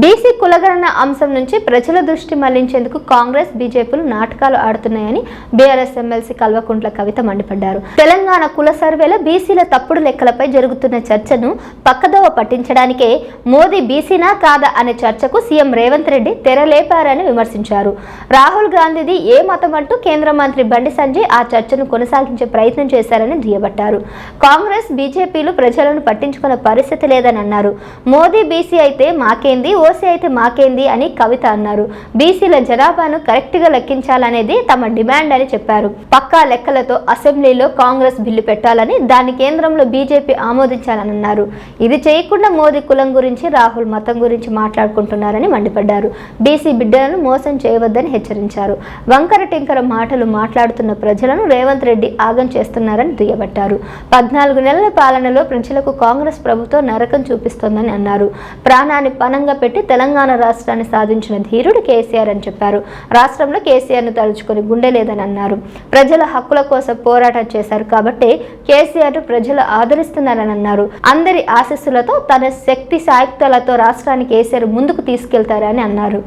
BC కులగణన అంశం నుంచి ప్రజల దృష్టి మళ్లించేందుకు కాంగ్రెస్ బీజేపీలు నాటకాలు ఆడుతున్నాయని బీఆర్ఎస్ ఎమ్మెల్సీ కల్వకుంట్ల కవిత మండిపడ్డారు. తెలంగాణ కుల సర్వేలో బీసీల తప్పుడు లెక్కలపై జరుగుతున్న చర్చను పక్కదోవ పట్టించడానికే మోదీ బీసీనా కాదా అనే చర్చకు సీఎం రేవంత్ రెడ్డి తెరలేపారని విమర్శించారు. రాహుల్ గాంధీది ఏ మతం అంటూ కేంద్ర మంత్రి బండి సంజయ్ ఆ చర్చను కొనసాగించే ప్రయత్నం చేశారని దుయ్యబట్టారు. కాంగ్రెస్ బీజేపీలు ప్రజలను పట్టించుకునే పరిస్థితి లేదని అన్నారు. మోదీ బీసీ అయితే మాకేంది, ఓసీ అయితే మాకేంది అని కవిత అన్నారు. బీసీల జనాభాను కరెక్ట్ గా లెక్కించాలనేది తమ డిమాండ్ అని చెప్పారు. పక్కా లెక్కలతో అసెంబ్లీలో కాంగ్రెస్ బిల్లు పెట్టాలని, దాన్ని కేంద్రంలో బీజేపీ ఆమోదించాలని అన్నారు. ఇది చేయకుండా మోదీ కులం గురించి, రాహుల్ మతం గురించి మాట్లాడుకుంటున్నారని మండిపడ్డారు. బీసీ బిడ్డలను మోసం చేయవద్దని హెచ్చరించారు. వంకర టింకర మాటలు మాట్లాడుతున్న ప్రజలను రేవంత్ రెడ్డి ఆగం చేస్తున్నారని దుయ్యబట్టారు. 14 నెలల పాలనలో ప్రజలకు కాంగ్రెస్ ప్రభుత్వం నరకం చూపిస్తోందని అన్నారు. ప్రాణాన్ని పనంగా పెట్టి తెలంగాణ రాష్ట్రాన్ని సాధించిన ధీరుడు కేసీఆర్ అని చెప్పారు. రాష్ట్రంలో కేసీఆర్ ను తలుచుకుని గుండె లేదని అన్నారు. ప్రజల హక్కుల కోసం పోరాటం చేశారు కాబట్టి కేసీఆర్ ప్రజలు ఆదరిస్తున్నారని అన్నారు. అందరి ఆశీస్సులతో తన శక్తి సాయుక్తలతో రాష్ట్రాన్ని కేసీఆర్ ముందుకు తీసుకెళ్తారని అన్నారు.